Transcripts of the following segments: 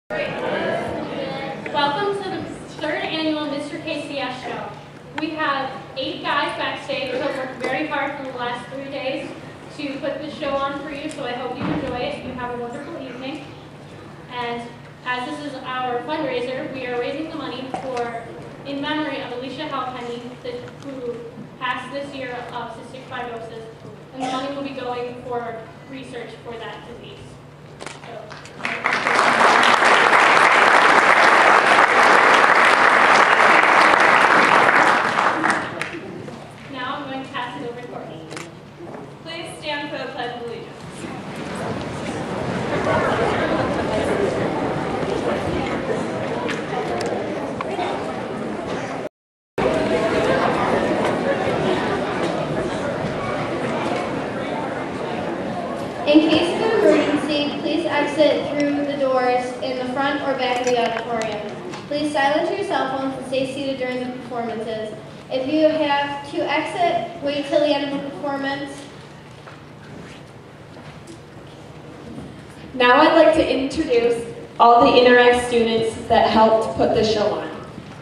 Welcome to the third annual Mr. KCS show. We have 8 guys backstage who have worked very hard for the last 3 days to put this show on for you, so I hope you enjoy it. You have a wonderful evening. And as this is our fundraiser, we are raising the money in memory of Alicia Halpenny, who passed this year of cystic fibrosis, and the money will be going for research for that disease. Now I'm going to pass it over to Courtney. Please stand for the Pledge of Allegiance. In case of an emergency, please exit through the doors in the front or back of the auditorium. Please silence your cell phones and stay seated during the performances. If you have to exit, wait till the end of the performance. Now I'd like to introduce all the Interact students that helped put this show on.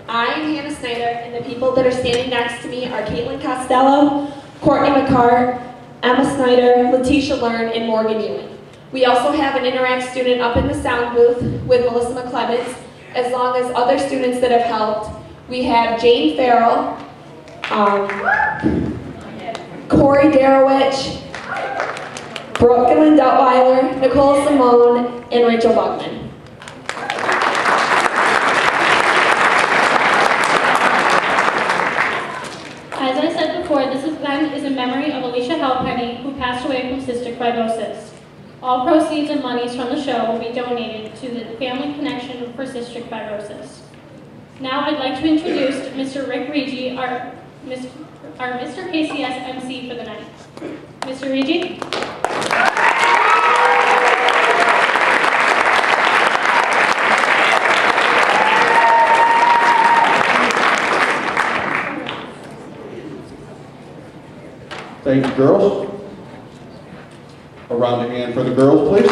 I'm Hannah Snyder, and the people that are standing next to me are Caitlin Costello, Courtney McCart, Emma Snyder, Letitia Lund, and Morgan Ewing. We also have an Interact student up in the sound booth with Melissa McClemens, as long as other students that have helped. We have Jane Farrell, Corey Darowich, Brooklyn Duttweiler, Nicole Simone, and Rachel Buckman. As I said before, this event is in memory of Alicia Halpenny, who passed away from cystic fibrosis. All proceeds and monies from the show will be donated to the Family Connection for Cystic Fibrosis. Now I'd like to introduce Mr. Rick Regie, our Mr. KCS MC for the night. Mr. Regie? Thank you, girls. A round of hand for the girls, please.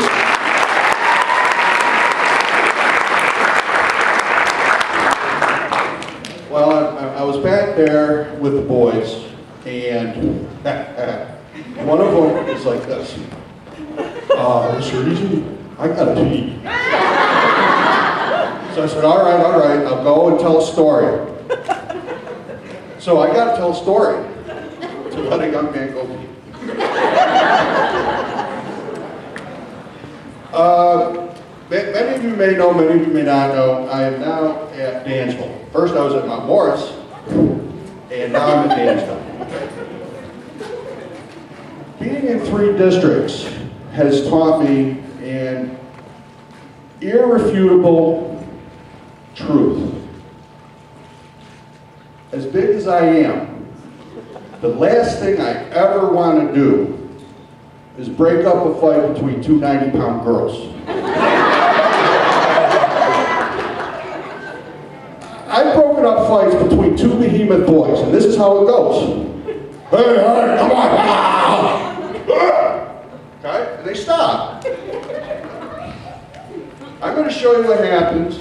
Well, I was back there with the boys, and one of them is like this. Mr. Regie, I gotta pee. So I said, all right, I'll go and tell a story. So I gotta tell a story to let a young man go pee. Many of you may know, many of you may not know, I am now at Dansville. First I was at Mount Morris, and now I'm at Dansville. Being in 3 districts has taught me an irrefutable truth. As big as I am, the last thing I ever want to do is break up a fight between 2 90-pound girls. I've broken up fights between 2 behemoth boys, and this is how it goes. Hey, come on! Okay, and they stop. I'm going to show you what happens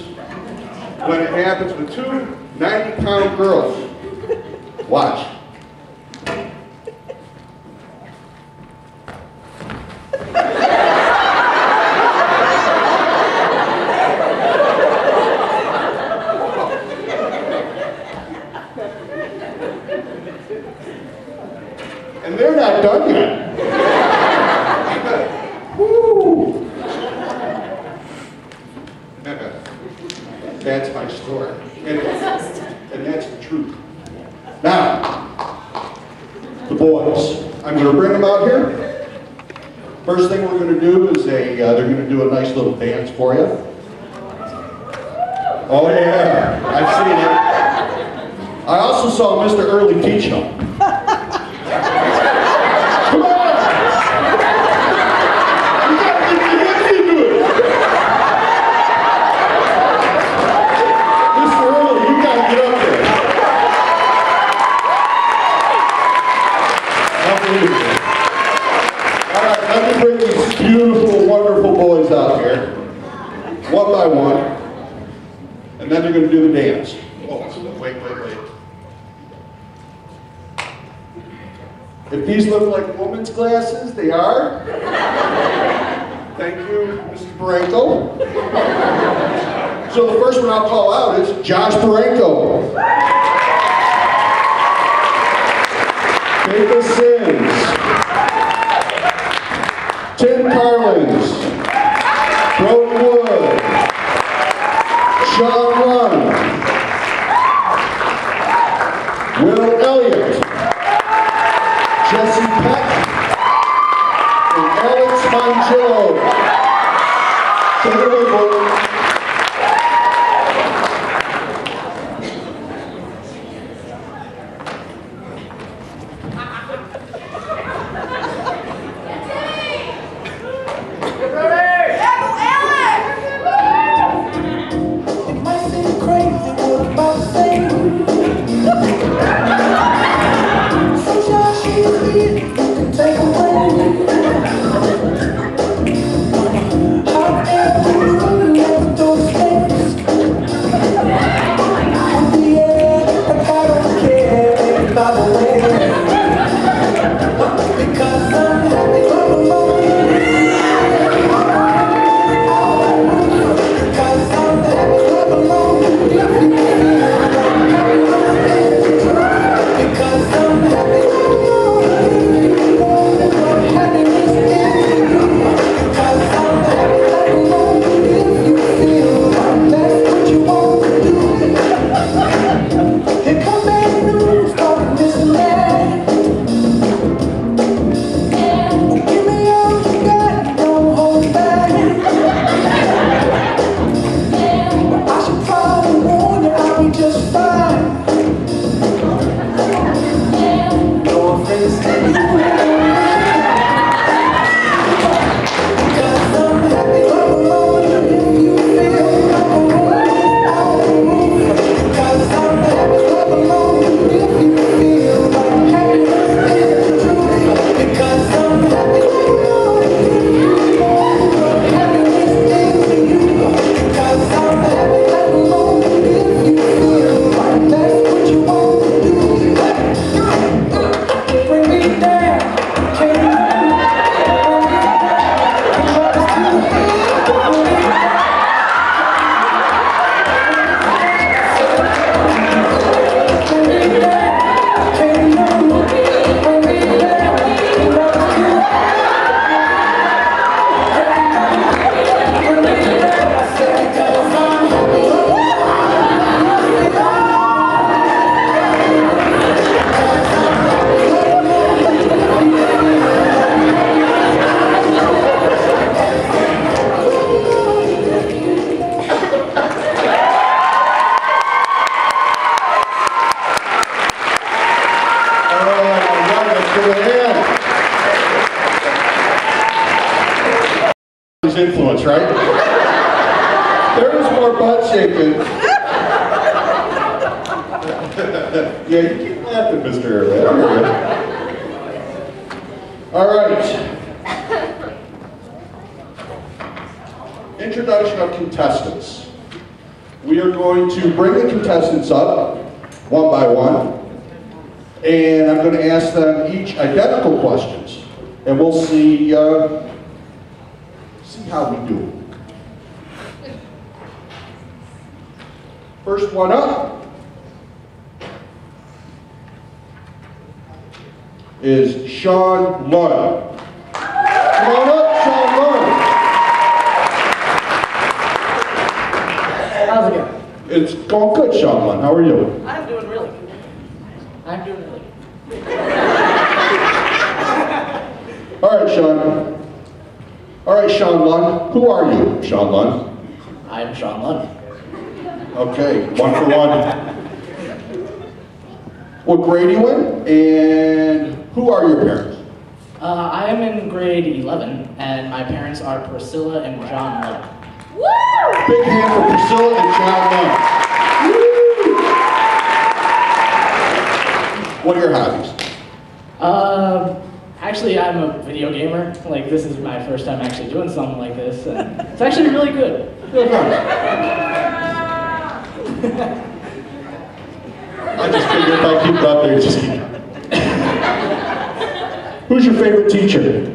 when it happens with 2 90-pound girls. Watch. And they're not done yet. Woo. That's my story. And that's the truth. Now, the boys. I'm going to bring them out here. First thing we're going to do is they're going to do a nice little dance for you. Oh yeah, I've seen it. I also saw Mr. Early teach them. Come on! You got to do it. Mr. Early, you got to get up there. Unbelievable. All right, let me bring these beautiful, wonderful boys out here, one by one. are going to do the dance. Oh, wait. If these look like women's glasses, they are. Thank you, Mrs. Barenko. So the first one I'll call out is Josh Barenko. Baker Sims. Tim Carlins. Broden Wood. Sean Lund. Will Elliott. Jesse Peck. And Alex Mangillo. Take it away, boys. Influence, right? There was more butt shaking. Yeah, you keep laughing, Mr. Elliott. All right. Introduction of contestants. We are going to bring the contestants up one by one, and I'm going to ask them each identical questions, and we'll see how we do. First one up is Sean Lund. Come on up, Sean Lund. How's it going? It's going good, Sean Lund. How are you? I'm doing really good. I'm doing really good. All right, Sean. All right, Sean Lund. Who are you, Sean Lund? I'm Sean Lund. Okay, 1 for 1. What grade are you in? And who are your parents? I am in grade 11, and my parents are Priscilla and John Lund. Woo! Big hand for Priscilla and John Lund. What are your hobbies? Actually, I'm a video gamer. Like, this is my first time actually doing something like this, and it's actually really good. Really fun. I just figured if I keep it up there, just keep it. Who's your favorite teacher?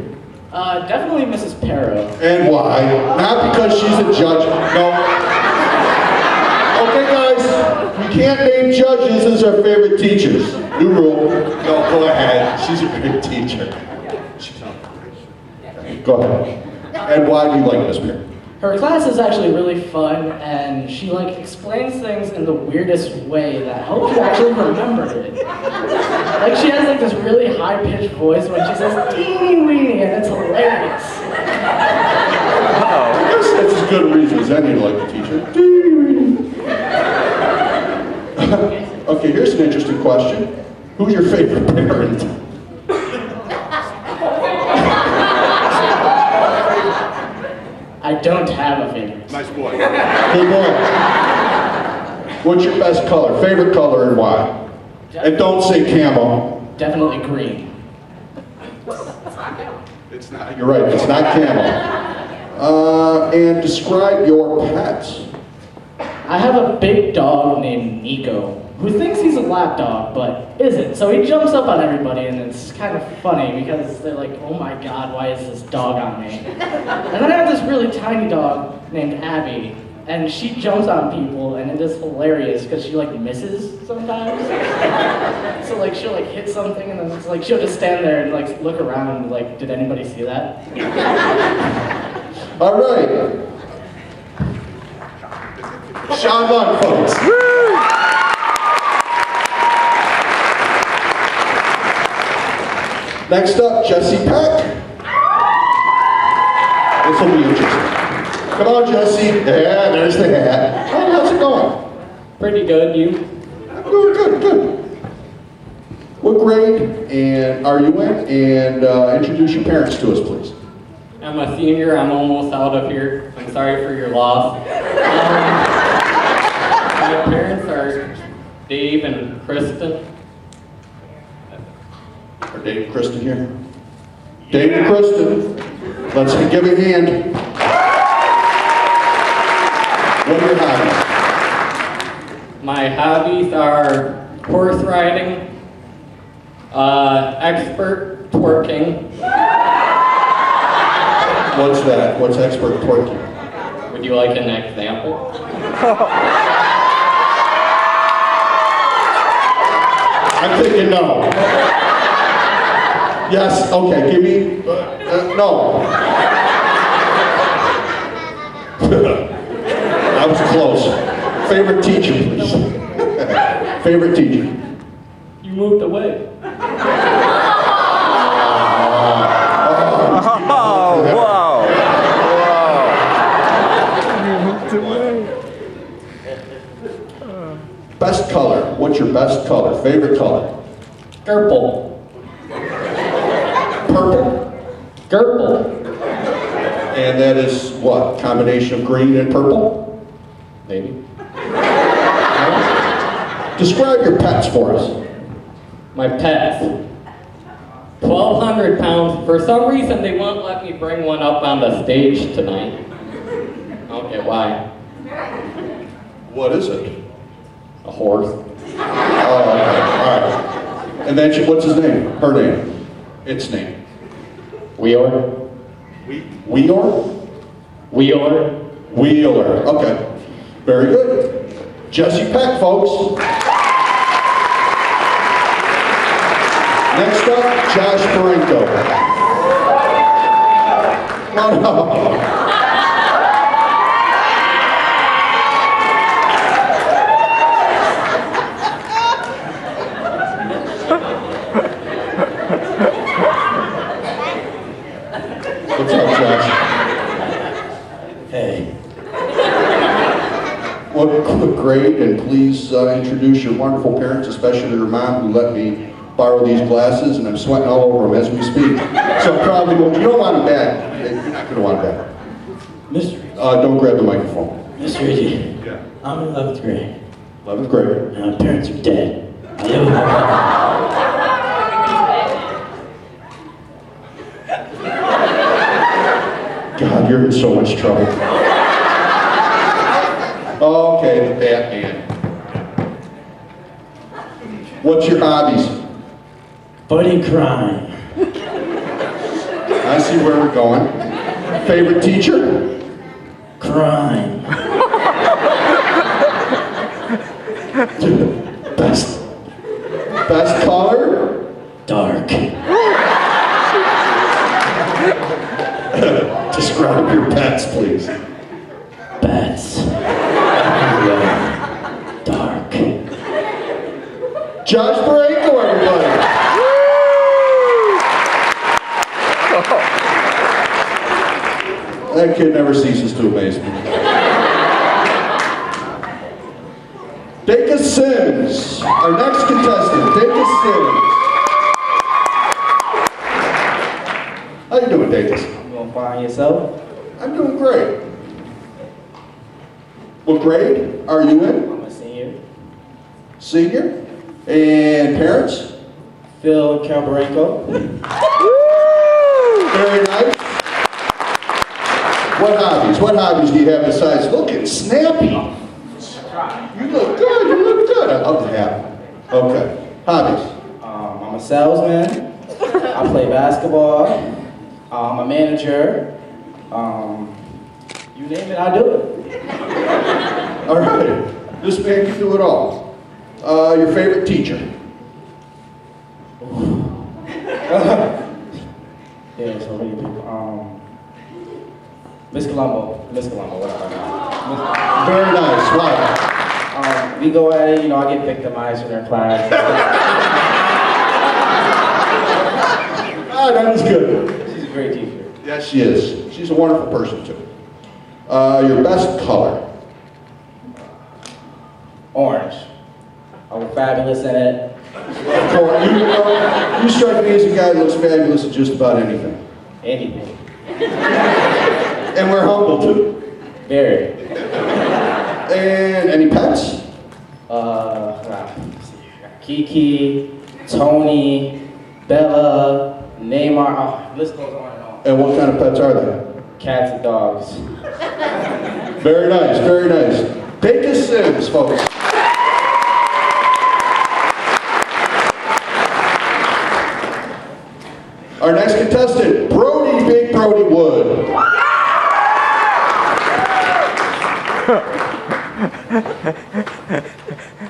Definitely Mrs. Pero. And why? Not because she's a judge. No. Okay, guys. We can't name judges as our favorite teachers. New rule. No, go ahead. She's a great teacher. Go ahead. And why do you like Miss Peck? Her class is actually really fun, and she explains things in the weirdest way that helps you actually remember it. She has this really high-pitched voice when she says teeny weeny, and it's hilarious. I guess that's as good a reason as any to like the teacher. Teeny weeny. Okay, here's an interesting question. Who's your favorite parent? I don't have a favorite. Nice boy. Good boy. What's your best color? Favorite color and why? And don't say camo. Definitely green. It's not. You're right. It's not camo. And describe your pets. I have a big dog named Nico, who thinks he's a lap dog, but isn't. So he jumps up on everybody, and it's kind of funny because they're like, oh my god, why is this dog on me? And then I have this really tiny dog named Abby, and she jumps on people, and it is hilarious because she misses sometimes. So she'll hit something, and then it's she'll just stand there and look around and did anybody see that? All right. Sean Lund, folks. Next up, Jesse Peck. This will be interesting. Come on, Jesse. Yeah, there's the hat. Hey, how's it going? Pretty good, you? Good, good. What grade and are you in? And introduce your parents to us, please. I'm a senior. I'm almost out of here. I'm sorry for your loss. My parents are Dave and Kristen. Are Dave and Kristen here? Dave and Kristen. Let's give a hand. What are your hobbies? My hobbies are horse riding, expert twerking. What's that? What's expert twerking? Would you like an example? I'm thinking no. Yes, okay, give me, no. I was close. Favorite teacher, please. Favorite teacher. You moved away. Best color. What's your best color? Favorite color? Purple. Purple? Purple. And that is what? Combination of green and purple? Maybe. Describe your pets for us. My pets. 1,200 pounds. For some reason, they won't let me bring one up on the stage tonight. I don't get why. What is it? A horse. Oh, okay. All right. And then what's his name? Her name? Its name? Wheeler. Wheeler? Wheeler. Wheeler. Okay. Very good. Jesse Peck, folks. Next up, Josh Barenko. Come on up. What's up, Josh? Hey. What grade, and please introduce your wonderful parents, especially your mom who let me borrow these glasses, and I'm sweating all over them as we speak. So probably, well, you don't want them back. You're not going to want them back. Mr. Regie. Don't grab the microphone. Mr. Regie. Yeah. I'm in 11th grade. 11th grade. And my parents are dead. I live with my God, you're in so much trouble. Okay, the Batman. What's your hobbies? Fighting crime. I see where we're going. Favorite teacher? Crime. Best color? Dark. Describe your pets, please. Bats. Dark. Josh Barenko, everybody. That kid never ceases to amaze me. Dacus Sims, our next contestant, Dacus Sims. How you doing, Dacus? You gonna find yourself? I'm doing great. What grade are you in? I'm a senior. Senior? And parents? Phil Barenko. Very nice. What hobbies? What hobbies do you have besides looking snappy? You look good. You look good. I love the hat. Okay. Hobbies. I'm a salesman. I play basketball. I'm a manager. You name it, I do it. All right. This man can do it all. Your favorite teacher? Yeah, so many people. Miss Colombo, whatever. Very nice. Wow. We go at it, I get victimized in her class. Ah, that is good. She's a great teacher. Yes, she is. She's a wonderful person, too. Your best color? Orange. I'm fabulous in it. You strike me as a guy that looks fabulous at just about anything. Anything. And we're humble, too. Very. And any pets? Kiki, Tony, Bella, Neymar, list goes on and on. And what kind of pets are they? Cats and dogs. Very nice, very nice. Dacus Sims, folks. Our next contestant, Brody, Big Brody Wood.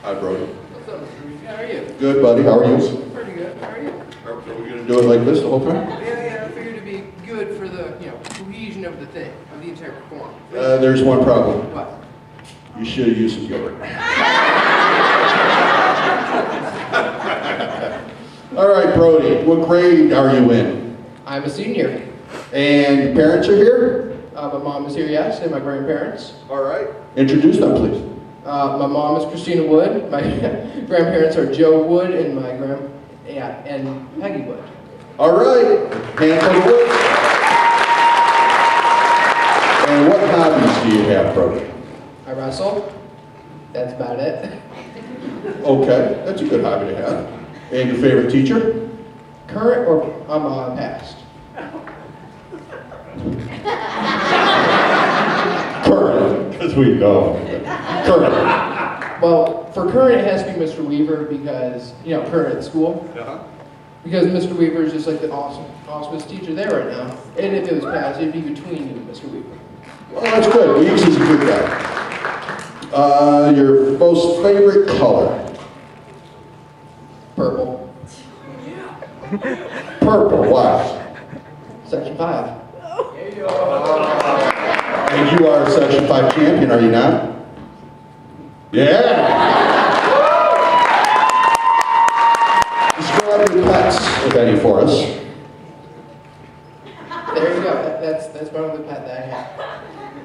Hi, Brody. What's up, Mr. Regie? How are you? Good, buddy. How are you? Pretty good. How are you? Are we going to do it like this the whole time? Yeah, I figured it'd be good for the, cohesion of the thing, of the entire performance. There's one problem. What? You should have used some yogurt. All right, Brody. What grade are you in? I'm a senior. And your parents are here? My mom is here, yes, and my grandparents. All right. Introduce them, please. My mom is Christina Wood. My grandparents are Joe Wood and and Peggy Wood. All right. Handful of wood. And what hobbies do you have, Brody? I wrestle. That's about it. Okay, that's a good hobby to have. And your favorite teacher? Current or past? Current, because we know. Current. Well, for current, it has to be Mr. Weaver because, current at school. Uh-huh. Because Mr. Weaver is just like the awesomest teacher there right now. And if it was past, it'd be between you and Mr. Weaver. Well, that's good. Weeks is a good guy. Your most favorite color? Purple. Purple, why? Section 5. And you are a Section 5 champion, are you not? Yeah! Describe your pets, if any, for us. There you go. That's one of the pet that I have.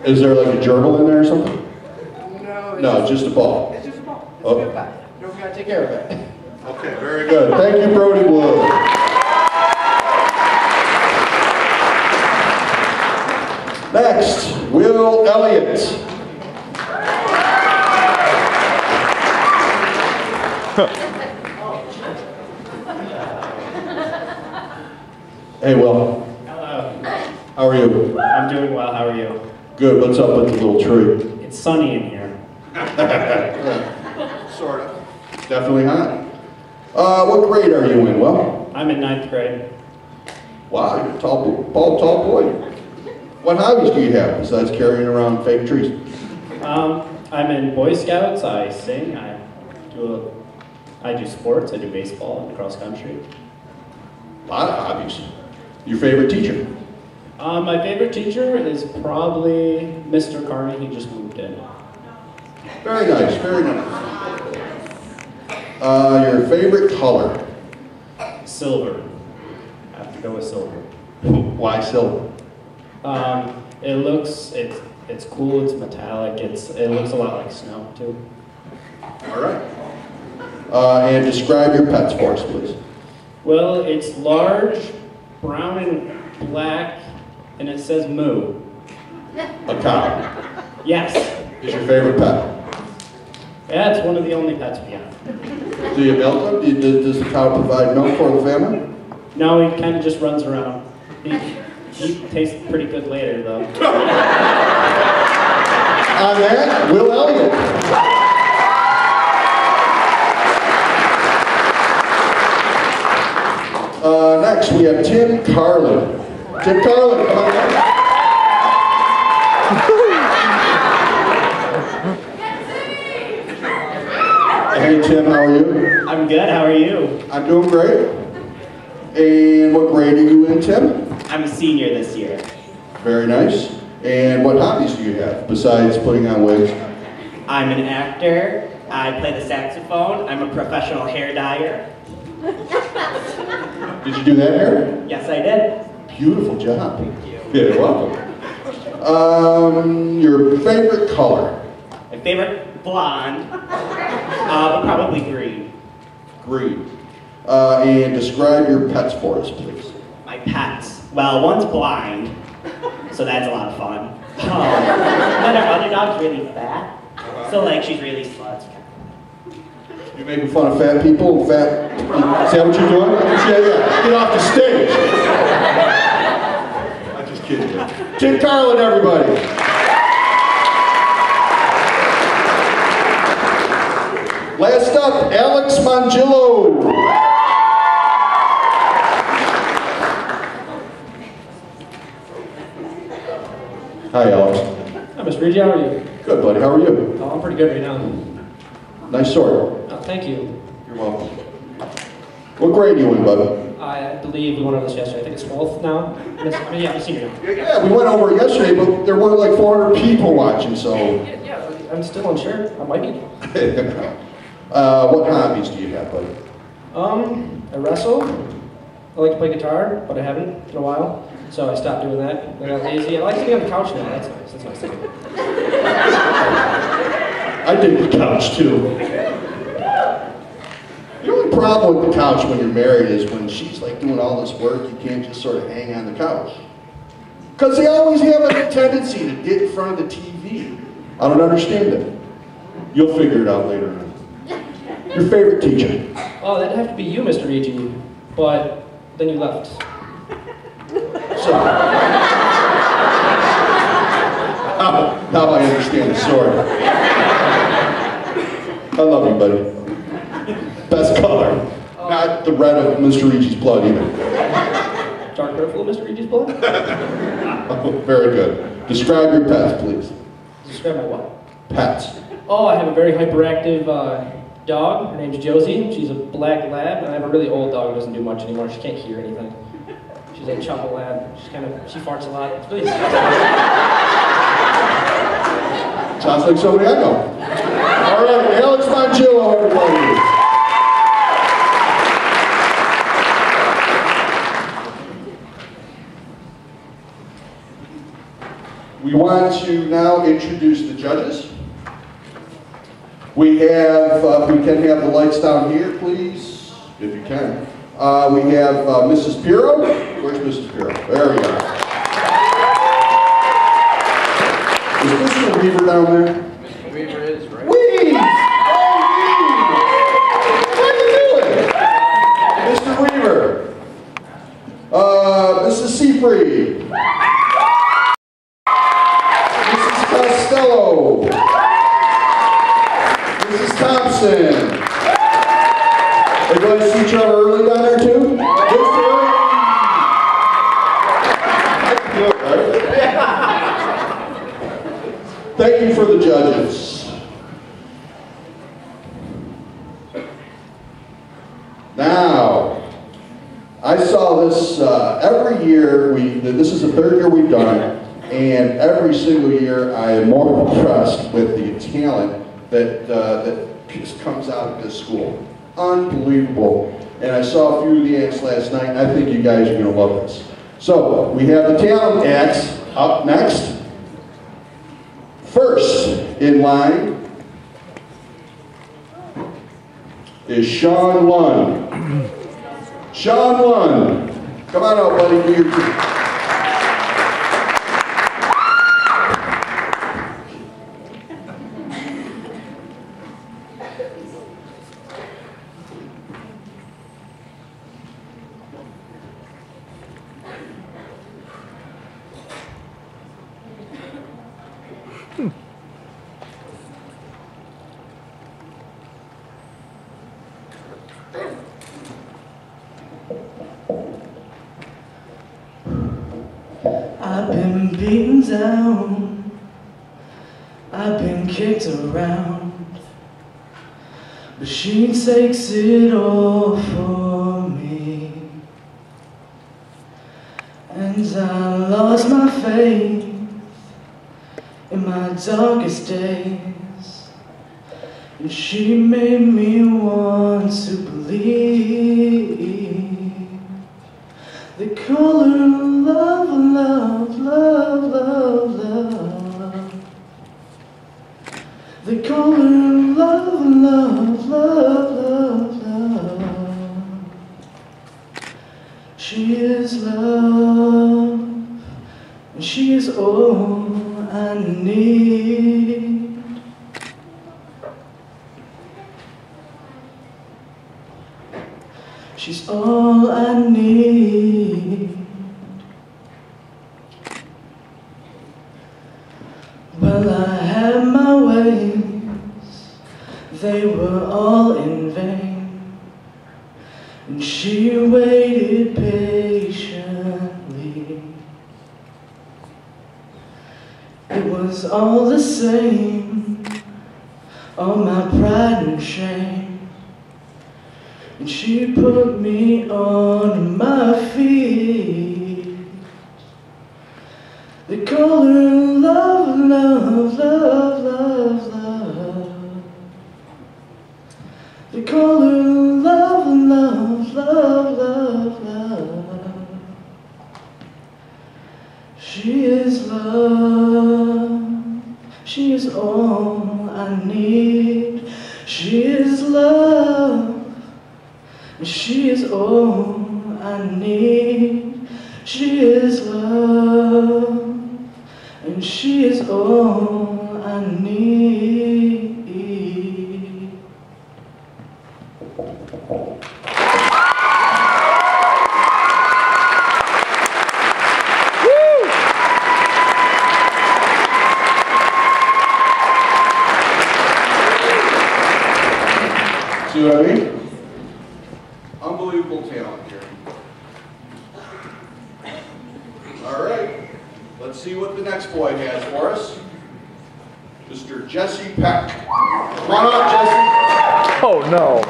Is there like a journal in there or something? No, Just a ball. it's just a ball. It's Oh. a good pet. Don't forget to take care of it. Okay, very good. Thank you, Brody Wood. Next, Will Elliott. Hey, Will. Hello. How are you? I'm doing well. How are you? Good. What's up with the little tree? It's sunny in here. Sort of. Definitely hot. What grade are you in, Will? I'm in 9th grade. Wow, you're a tall boy. What hobbies do you have besides carrying around fake trees? I'm in Boy Scouts. I sing. I do sports. I do baseball and cross country. A lot of hobbies. Your favorite teacher? My favorite teacher is probably Mr. Carney. He just moved in. Very nice, very nice. Your favorite color? Silver. I have to go with silver. Why silver? It's cool. It's metallic. It looks a lot like snow too. All right. And describe your pets for us, please. Well, it's large, brown and black, and it says moo. A cow. Yes. Is your favorite pet? Yeah, it's one of the only pets we have. Do you milk them? Does the cow provide milk for the family? No, he kind of just runs around. He tastes pretty good later, though. On that, Will Elliott. Next, we have Tim Carlin. Tim Carlin, come on down. Hey Tim, how are you? I'm good, how are you? I'm doing great. And what grade are you in, Tim? I'm a senior this year. Very nice. And what hobbies do you have besides putting on wigs? I'm an actor. I play the saxophone. I'm a professional hair dyer. Did you do that hair? Yes, I did. Beautiful job. Thank you. Yeah, you're welcome. Your favorite color? My favorite blonde, but probably green. Green. And describe your pets for us, please. My pets. Well, one's blind, so that's a lot of fun. Then our other dog's really fat, so like she's really sluts. You're making fun of fat people? Is that what you're doing? Yeah. Get off the stage. I'm just kidding you. Tim Carlin, everybody. Last up, Alex Mangillo. Hi, Alex. Hi, Mr. Regie, how are you? Good, buddy. How are you? Oh, I'm pretty good right now. Nice sword. Oh, thank you. You're welcome. What grade are you in, bud? I believe we went over this yesterday. I think it's 12th now. Yeah, I'm a senior now. Yeah, we went over it yesterday, but there weren't like 400 people watching, so... Yeah, I'm still unsure. I might be. What hobbies do you have, buddy? I wrestle. I like to play guitar, but I haven't in a while. So I stopped doing that. I got lazy. I like sitting on the couch now. That's nice. That's nice. I dig the couch, too. The only problem with the couch when you're married is when she's like doing all this work, you can't just sort of hang on the couch. Because they always have a tendency to get in front of the TV. I don't understand it. You'll figure it out later on. Your favorite teacher? Oh, that'd have to be you, Mr. Regie. But then you left. So, now I understand the story. I love you, buddy. Best color. Not the red of Mr. Regie's blood, either. Dark purple of Mr. Regie's blood? Oh, very good. Describe your pets, please. Describe my what? Pets. Oh, I have a very hyperactive dog. Her name's Josie. She's a black lab, and I have a really old dog who doesn't do much anymore. She can't hear anything. She's a chocolate lab. She farts a lot. It's really Sounds like somebody I know. All right, Alex Mangillo, everybody. We want to now introduce the judges. We have, if we can have the lights down here, please, if you can. We have Mrs. Pirro. Where's Mrs. Pirro? There we go. Is Mr. Weaver down there? Mr. Weaver is, right? Weave! Oh, Weave! What are you doing? Mr. Weaver. Mrs. Seafried. Mrs. Costello. Mrs. Thompson. Everybody Thank you for the judges. Now, I saw this every year. This is the third year we've done it, and every single year I am more impressed with the talent that just comes out of this school. Unbelievable. And I saw a few of the acts last night, and I think you guys are going to love this. So, we have the talent acts up next. First in line is Sean Lund. Sean Lund, come on out, buddy, do your thing. I've been beaten down, I've been kicked around, but she takes it all for me. And I lost my faith in my darkest days, and she made me want to believe. The color of love, love, love, love, love. The color of love, love, love, love, love. She is love, and she is all I need. She's all I need. Well, I had my ways, they were all in vain, and she waited patiently. It was all the same, all my pride and shame. And she put me on my feet. The color of love, love, love, love, love. The color of love, love, love, love, love. She is love. She is all I need. She is love. She is all I need. She is love, and she is all I need. See what I mean? Unbelievable talent here. All right, let's see what the next boy has for us. Mr. Jesse Peck. Come on up, Jesse. Oh no.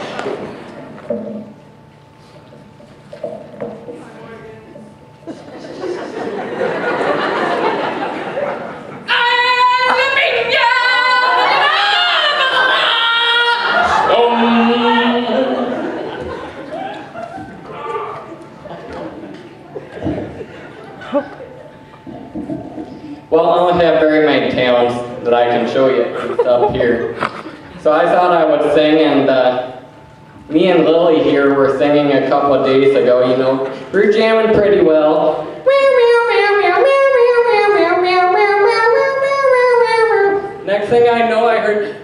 Well, I don't have very many talents that I can show you up here. So I thought I would sing, and me and Lily here were singing a couple of days ago, you know. We're jamming pretty well. Next thing I know, I heard...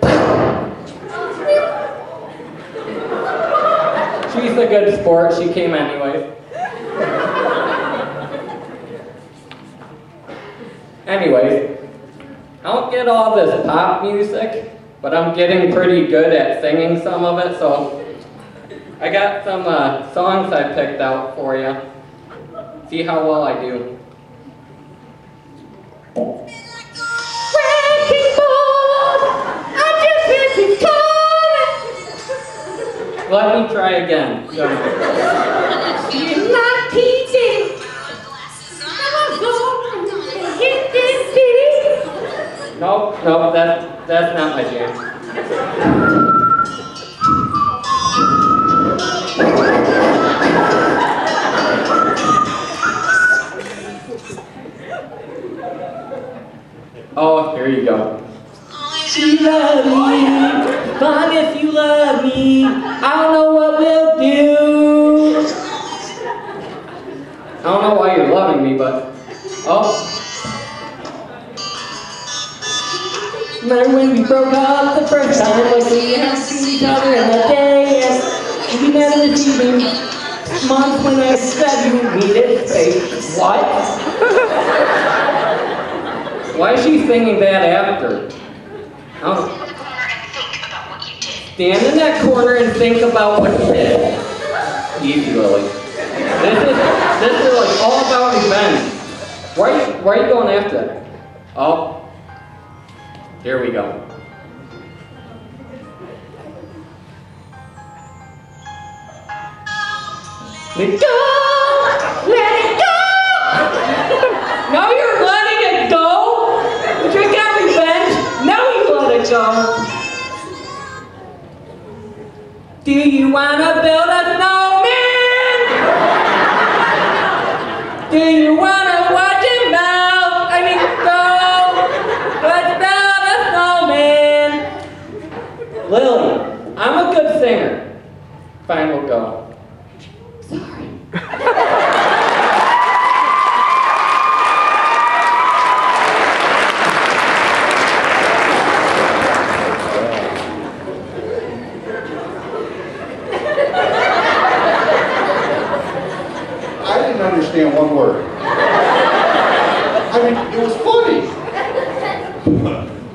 She's a good sport, she came anyways. Anyways, I don't get all this pop music, but I'm getting pretty good at singing some of it, so I got some songs I picked out for you. See how well I do. Let me try again. Go. You're not teaching. Nope, that's not my jam. Oh, here you go. You love me, fine if you love me. I don't know what we'll do. I don't know why you're loving me, but oh. Remember when we broke up the first time, like we hadn't seen each other in a day, and we met in the evening. Months when I said you needed space. What? Why is she singing that after? Oh. Stand in that corner and think about what you did. Easy, Lily. This is like all about revenge. Why are you going after that? Oh. Here we go. Let it go! Let it go! No, you're letting it go! But you got revenge! No, you let it go! Do you wanna build a snowman? Do you wanna watch it melt? I mean, go! Let's build a snowman! Lily, I'm a good singer. Fine, we'll go. I didn't understand one word. I mean, it was funny.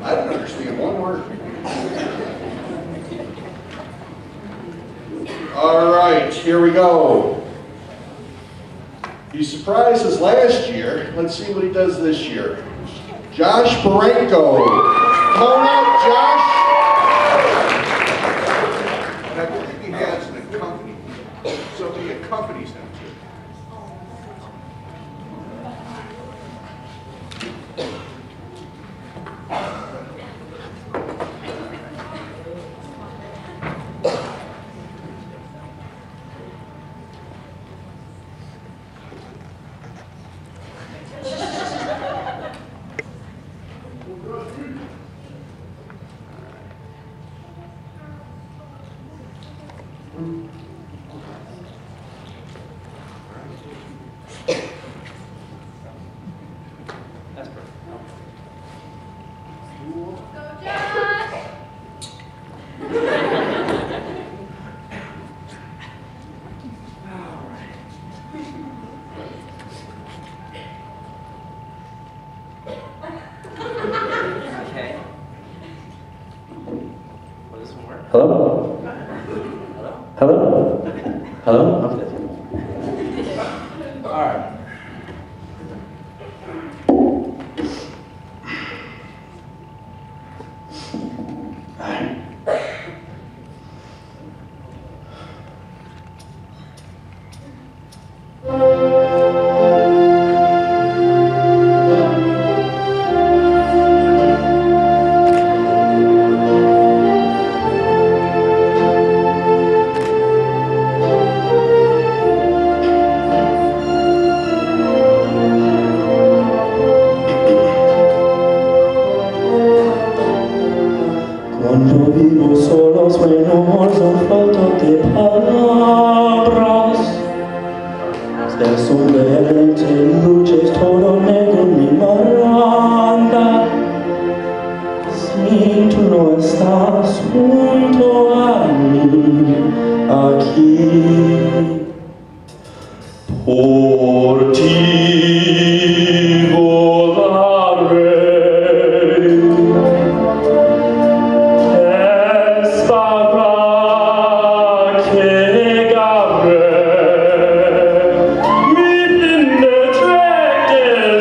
I didn't understand one word. All right, here we go. He surprised us last year. Let's see what he does this year. Josh Barenko. Come on out, Josh. And I believe he has an accompaniment. So he accompanies him too. Hello? Hello? Hello? Okay. All right. Cuando vivo solo sueño son falta de palabras. Desde luces todo negro en mi baranda. Si tú no estás junto a mí aquí, por ti volaré. Attracted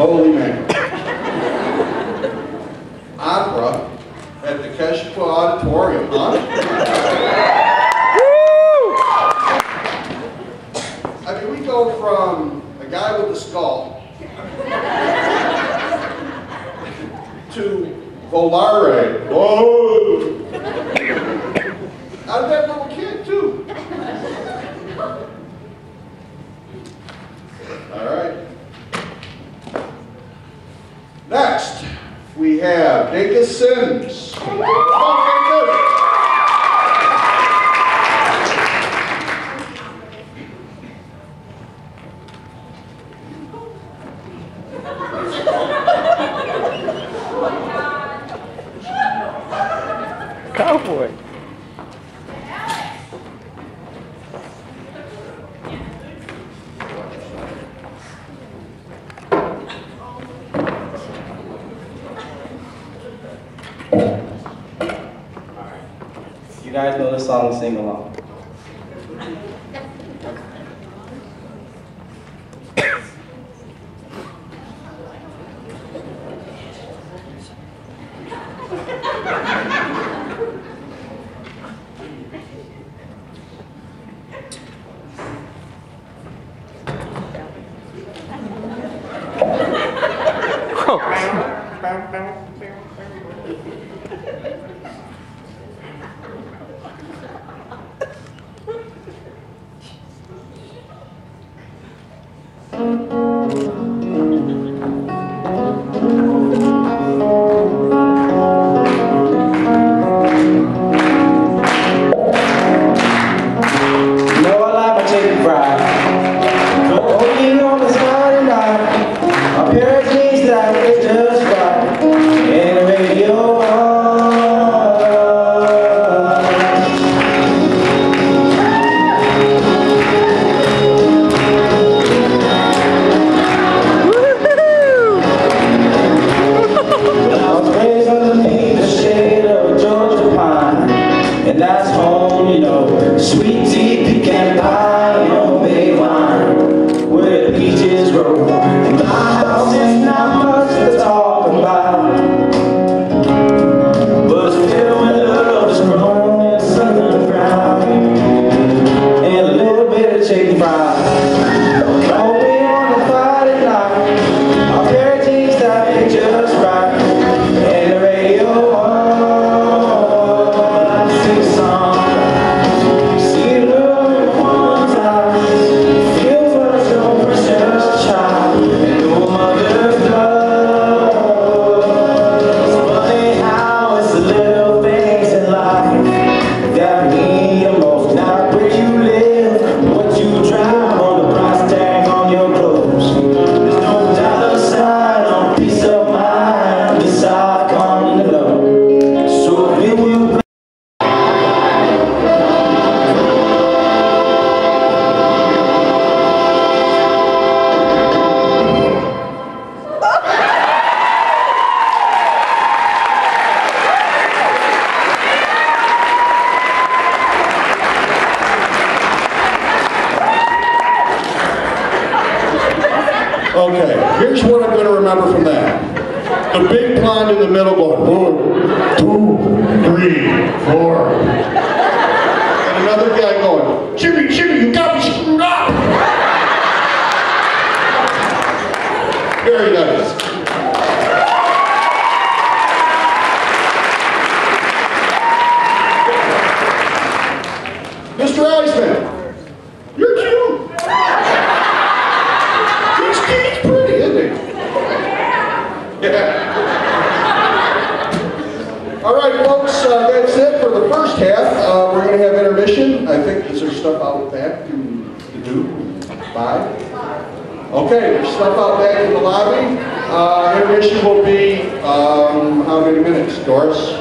Holy man. Opera at the KCS Auditorium, huh? I mean, we go from a guy with a skull to Volare. Whoa! Out of that little kid, too. All right. Next, we have Dickinson's. Come on, Dickinson. Cowboy. You guys know the song, sing along. Okay, here's what I'm going to remember from that. The big blonde in the middle going, 1, 2, 3, 4. And another guy going, Jimmy, you got me screwed up. Very nice. Mr. Eisman, you're cute. He's pretty, isn't he? Yeah. All right, folks, that's it for the first half. We're going to have intermission. I think there's stuff out back to do. Bye. Okay, there's stuff out back in the lobby. Intermission will be, how many minutes, Doris?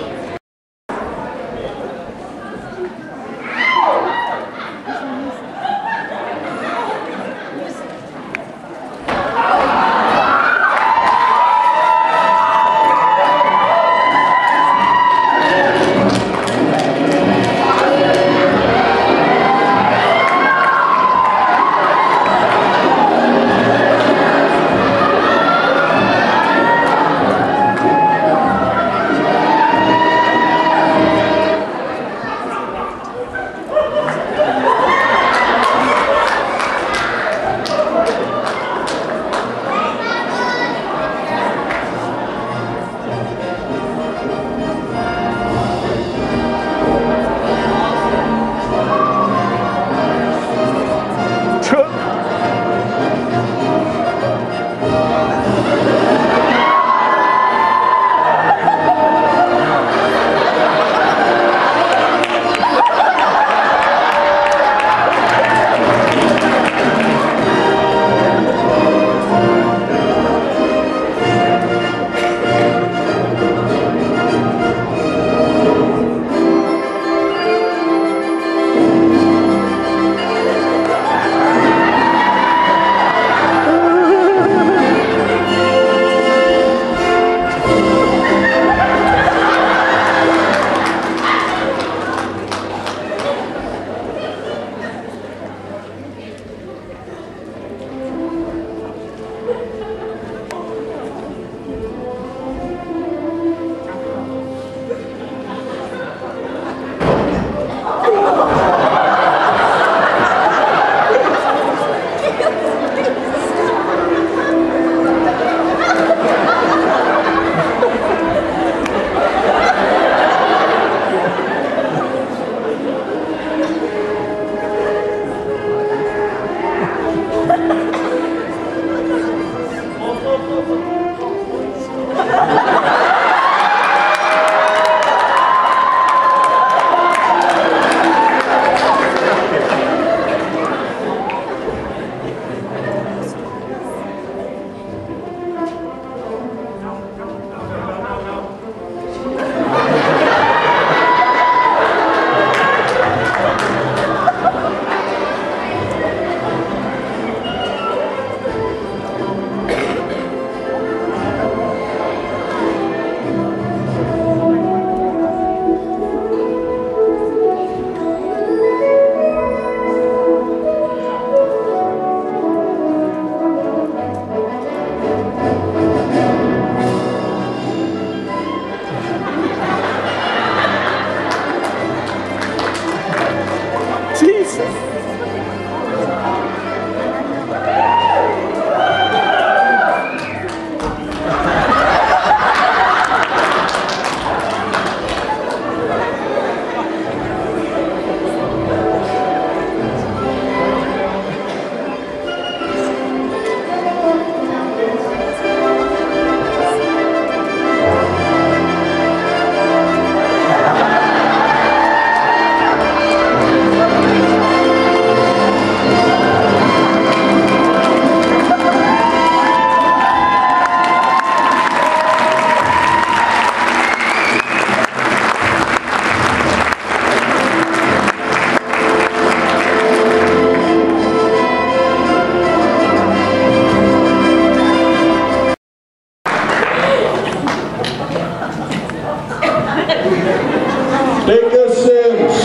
Take this Sims.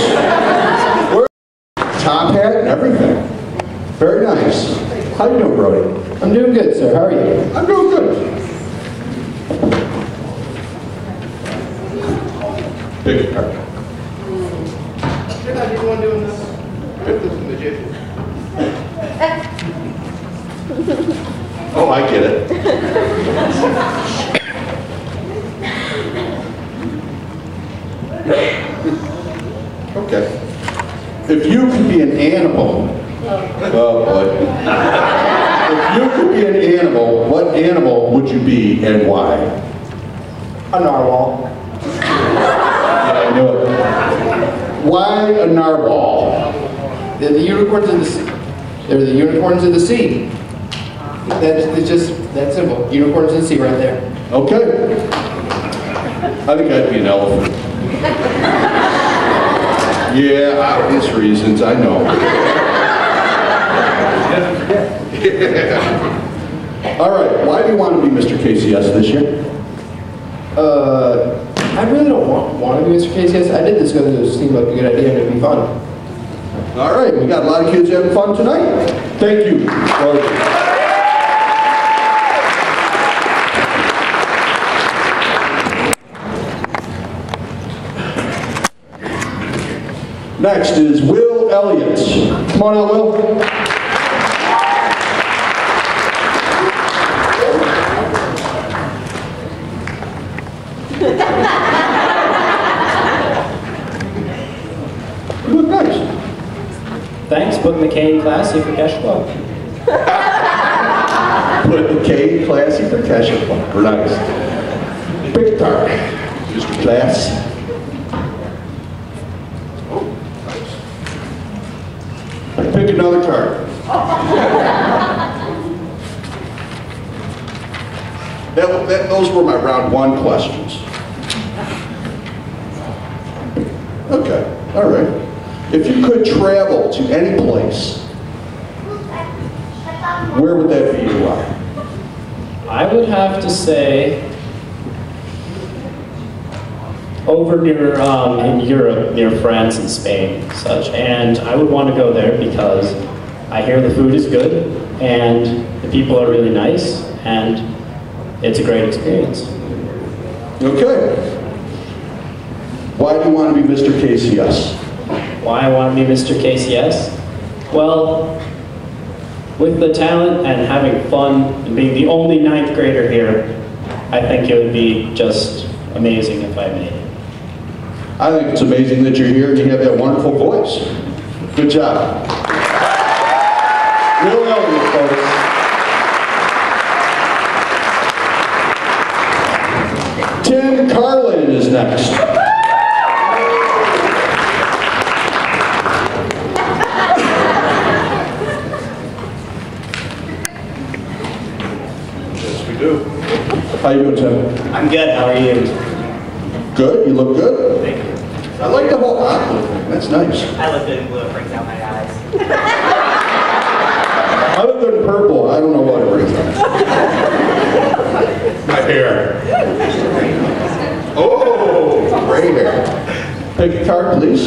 Top hat and everything. Very nice. How you doing, Brody? I'm doing good, sir. How are you? I'm doing good. Pick a card. You're not the one doing this. This is magician. Oh, I get it. Okay. If you could be an animal, oh boy. If you could be an animal, what animal would you be and why? A narwhal. Yeah, I knew it. Why a narwhal? They're the unicorns of the sea. They're the unicorns of the sea. It's just that simple. Unicorns of the sea right there. Okay. I think I'd be an elephant. Yeah, obvious reasons, I know. All right, why do you want to be Mr. KCS this year? I really don't want to be Mr. KCS. I did this because it seemed like a good idea and it'd be fun. All right, we got a lot of kids having fun tonight. Thank you. Next is Will Elliott. Come on out, Will. You look nice. Thanks, put the K in classy for cash flow. Put the K in classy for cash flow. Nice. Pick a card. Mr. Class. Pick another card. Those were my round one questions. Okay, all right. If you could travel to any place, where would that be and why? I would have to say over near in Europe, near France and Spain, and such. And I would want to go there because I hear the food is good and the people are really nice and it's a great experience. Okay. Why do you want to be Mr. KCS? Why I want to be Mr. KCS? Well, with the talent and having fun and being the only 9th grader here, I think it would be just amazing if I made it. I think it's amazing that you're here and you have that wonderful voice. Good job. Will Elliott, folks. Tim Carlin is next. Yes, we do. How you doing, Tim? I'm good. How are you? Good. You look good. Thank you. I like the whole aqua thing. That's nice. I look good in blue. It brings out my eyes. I look good in purple. I don't know what it brings out. My hair. Oh, gray hair. Pick a card, please.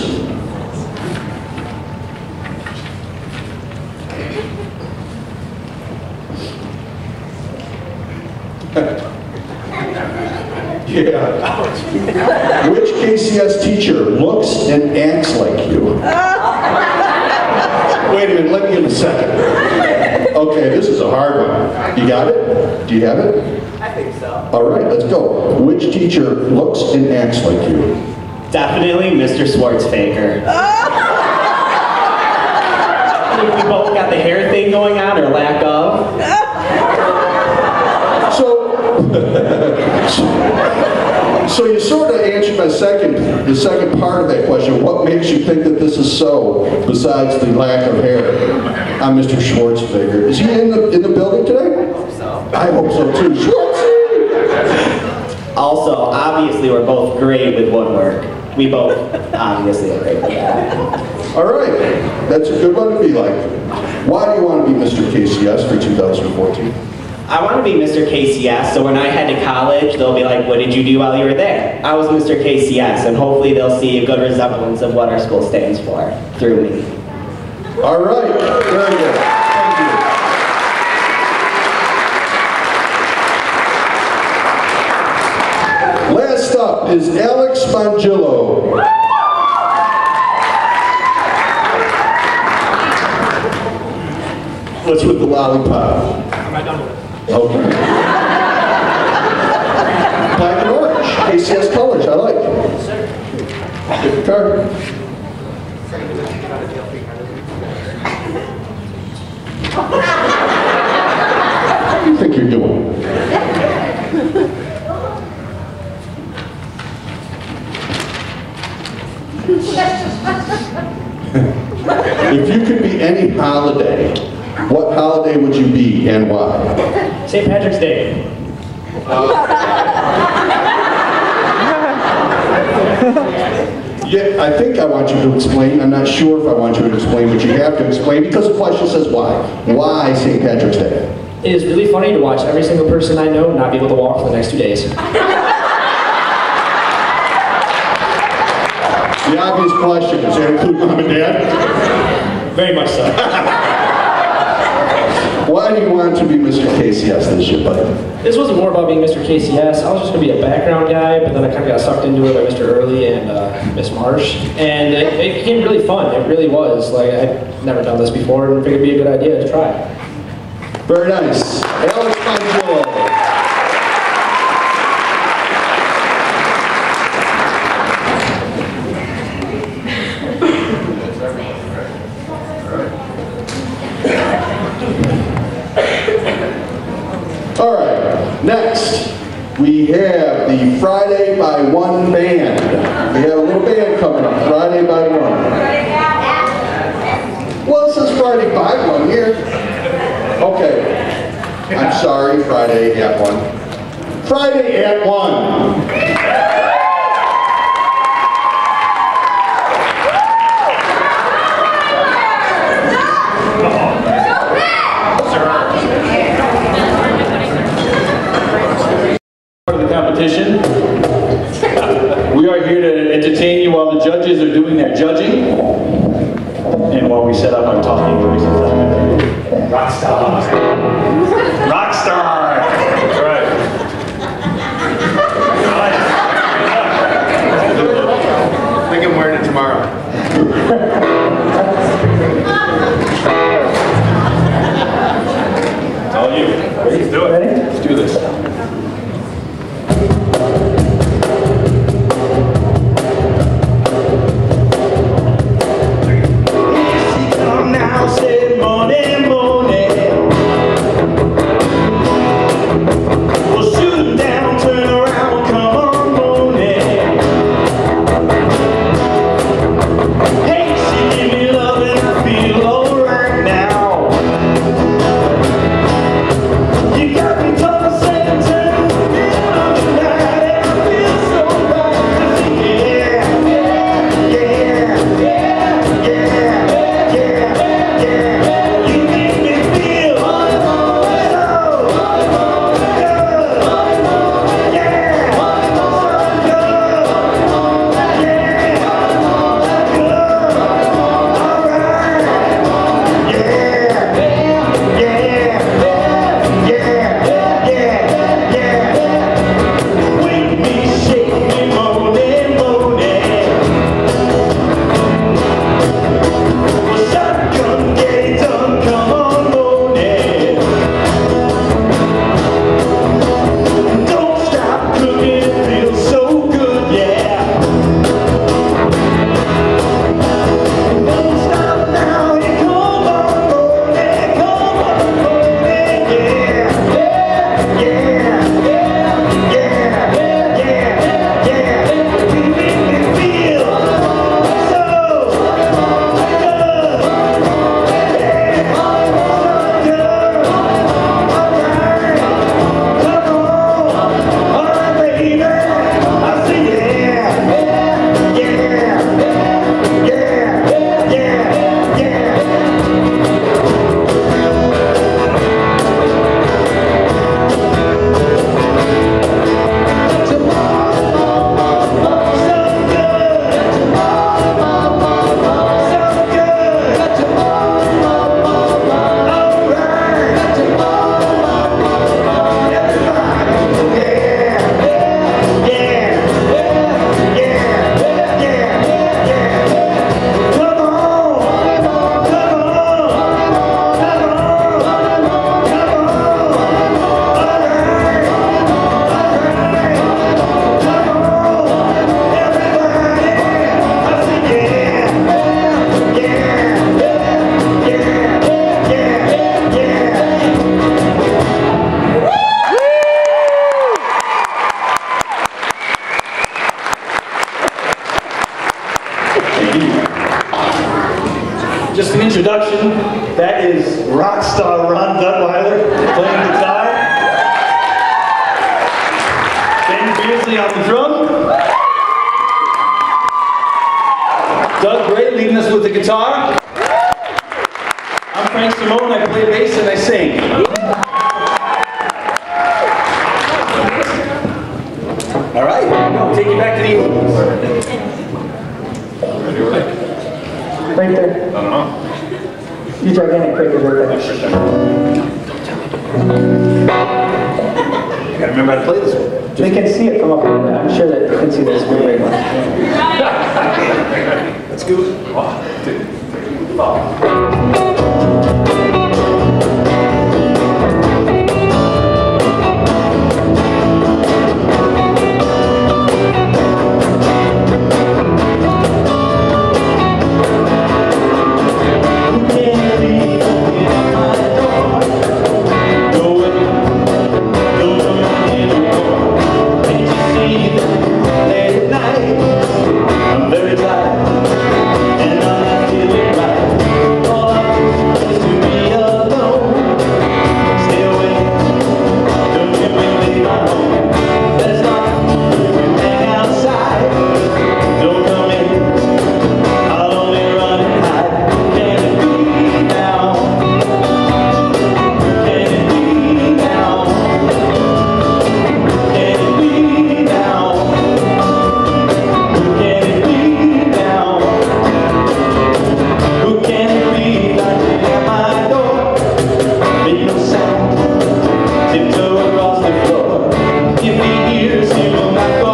Yeah. Which KCS teacher looks and acts like you? Wait a minute, let me in a second. Okay, this is a hard one. You got it? Do you have it? I think so. All right, let's go. Which teacher looks and acts like you? Definitely Mr. Schwartzfaker. We both got the hair thing going on, or lack of. So you sort of answered the second part of that question. What makes you think that this is so, besides the lack of hair? I'm Mr. Schwartzfaker. Is he in the building today? I hope so. I hope so too. Schwartzy! Also, obviously, we're both great with woodwork. We both obviously are great with that. All right, that's a good one to be like. Why do you want to be Mr. KCS for 2014? I want to be Mr. KCS, so when I head to college, they'll be like, what did you do while you were there? I was Mr. KCS, and hopefully they'll see a good resemblance of what our school stands for through me. All right, very good. Thank you. Last up is Alex Spangillo. What's with the lollipop? Am I done with it? Okay. Black and orange, KCS colors, I like. Get the card. What do you think you're doing? If you could be any holiday, what holiday would you be and why? St. Patrick's Day. Yeah, I think I want you to explain. I'm not sure if I want you to explain, but you have to explain because the question says why. Why St. Patrick's Day? It is really funny to watch every single person I know not be able to walk for the next 2 days. The obvious question, does that include mom and dad? Very much so. Why do you want to be Mr. KCS this year, buddy? This wasn't more about being Mr. KCS. I was just going to be a background guy, but then I kind of got sucked into it by Mr. Early and Miss Marsh. And it became really fun. It really was. Like, I'd never done this before and figured it'd be a good idea to try. Very nice. Alex Spangillo. All right, next we have the Friday by One band. We have a little band coming up, Friday by One. Well, it says Friday by One here. Okay, I'm sorry, Friday at 1. Friday at 1. The competition. We are here to entertain you while the judges are doing their judging. And while we set up our talking voices. Rock star. Rock star. That's right. I think I'm wearing it tomorrow. It's all you. Let's do it. Ready? Let's do this. Hey, just an introduction. That is rock star Ron Duttweiler playing guitar. Ben Beardsley on the drum. Doug Gray leading us with the guitar. I'm Frank Simone, I play bass and I sing. All right, here we go. Take you back to the Olympics. Right there. I don't know. You gigantic cricket right there. I gotta remember how to play this one. They can see it from up here. I'm sure that they can see this very well. Let's go. 1, 2, 4. I'm very tired, and I'm not feeling right. All I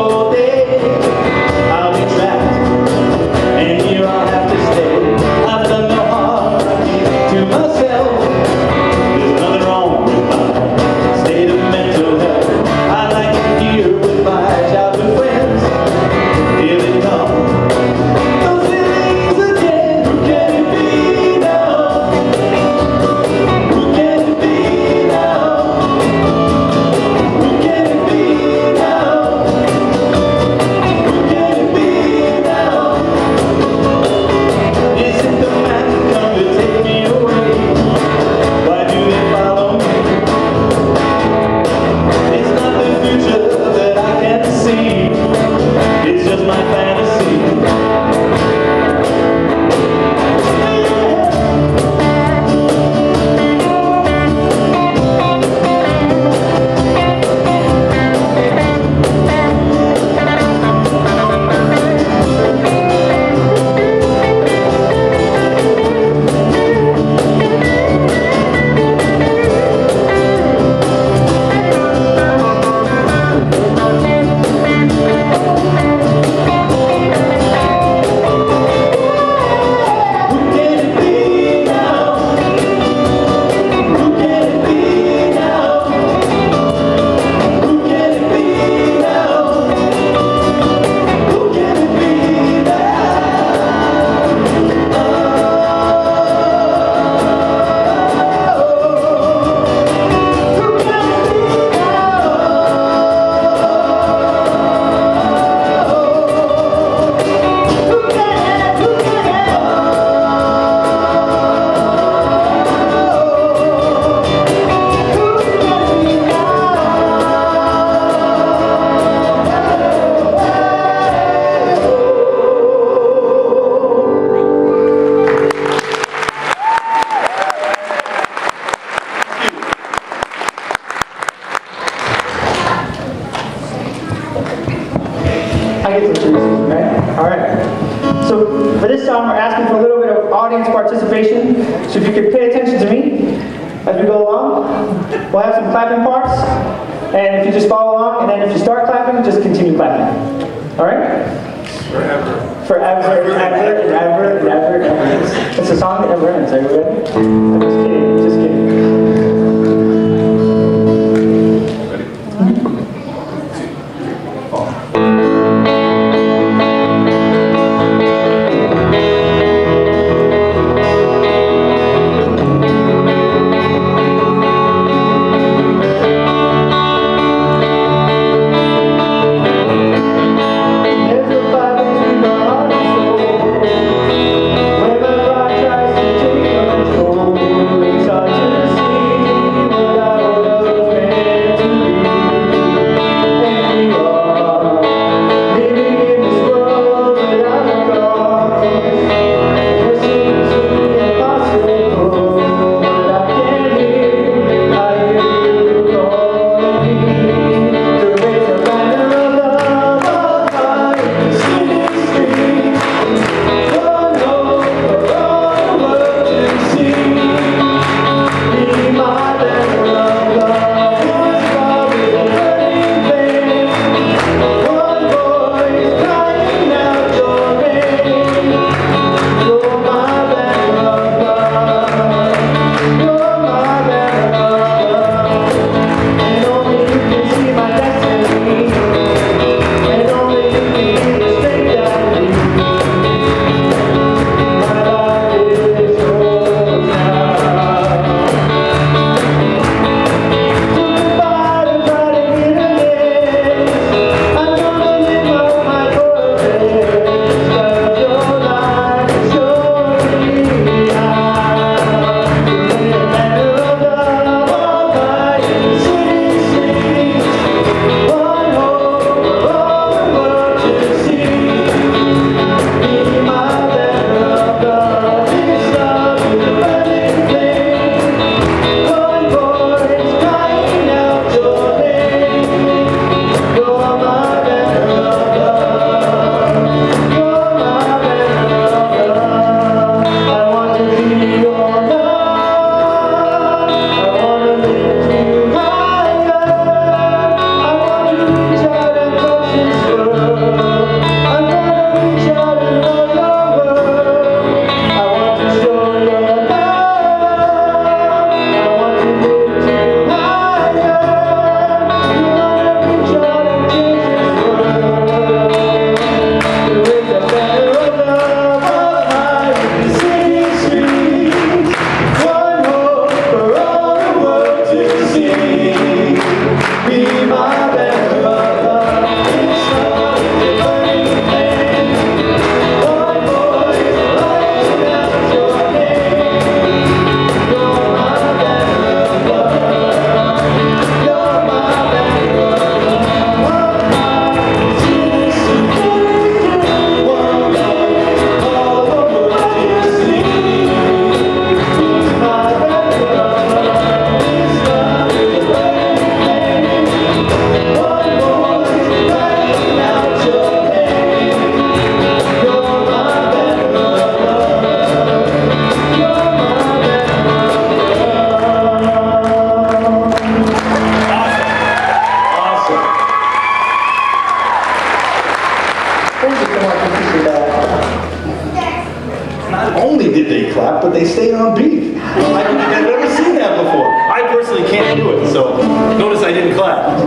audience participation. So if you could pay attention to me as we go along, we'll have some clapping parts. And if you just follow along, and then if you start clapping, just continue clapping. All right? Forever. Forever, and ever, and ever, and ever, and ever. It's a song that never ends. Are you ready? I'm just kidding. Just kidding. Wherever I try to ground beef. I've never seen that before. I personally can't do it, so notice I didn't clap.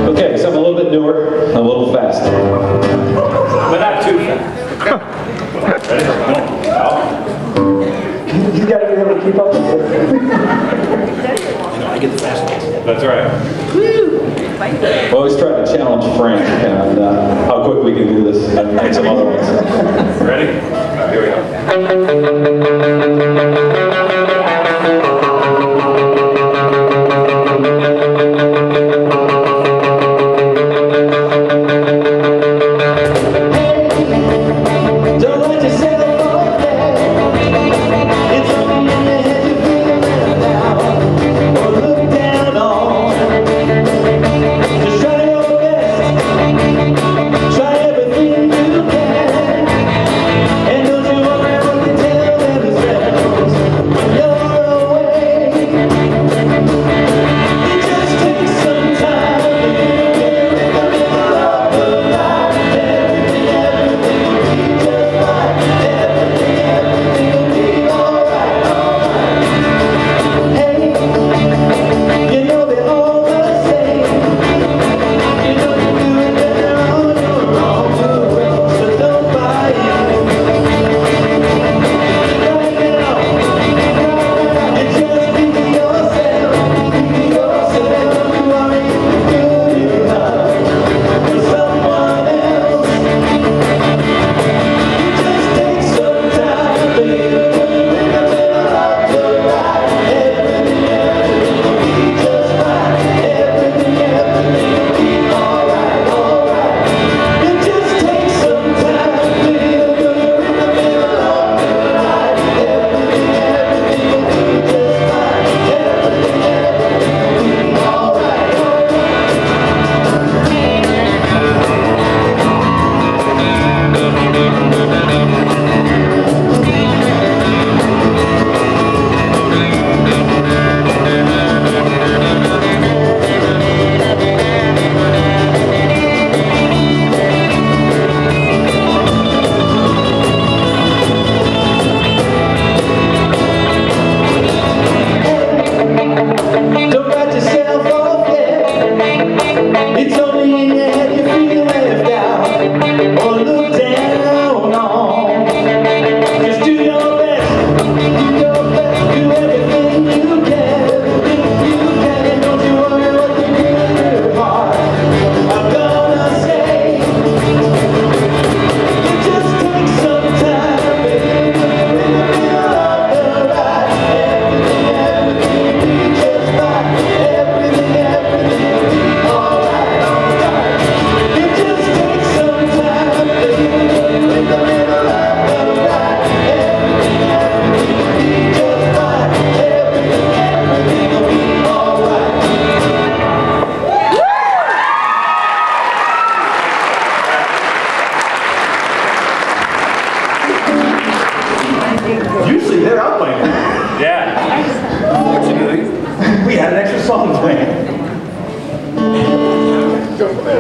Okay, something a little bit newer, a little faster. But not too fast. Ready? You gotta be able to keep up with it. I get the fast ones. That's right. We always try to challenge Frank and how quick we can do this and some other ones. Ready? Here we go.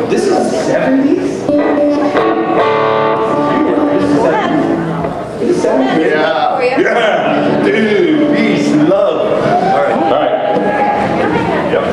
This is 70s? This is 70s? Yeah. Yeah. Dude, peace, love. All right. All right. Yep.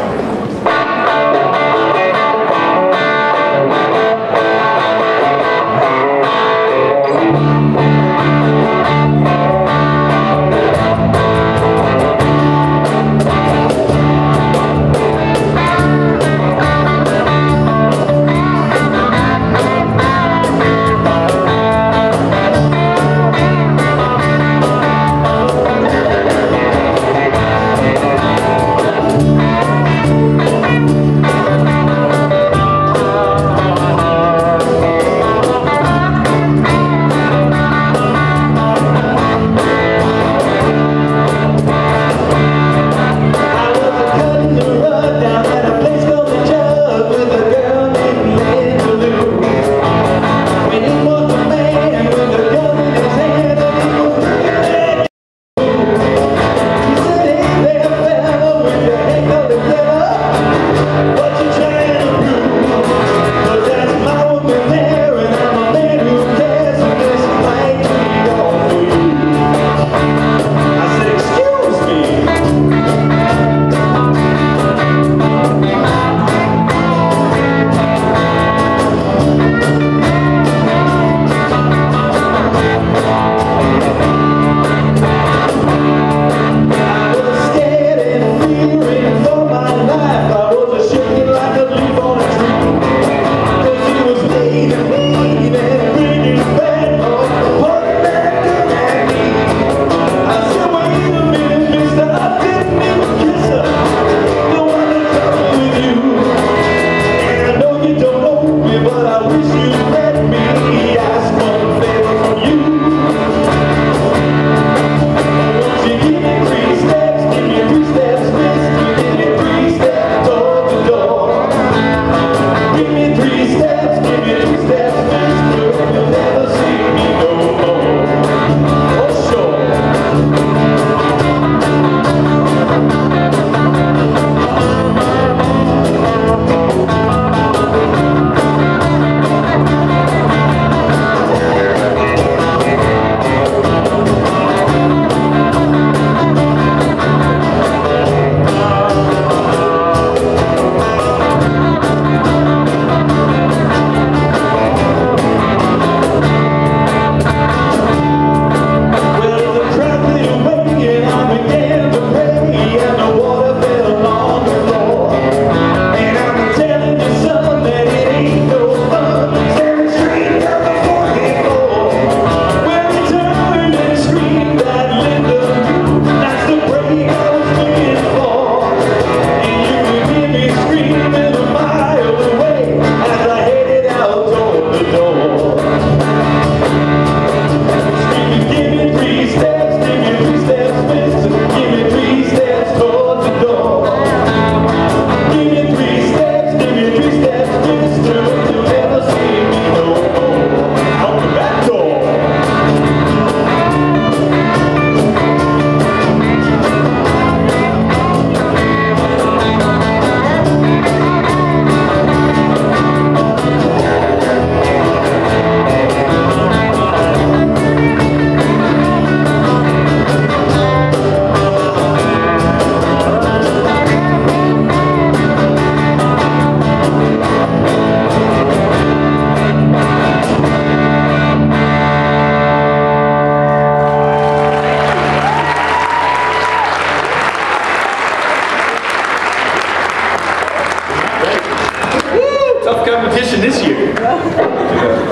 competition this year?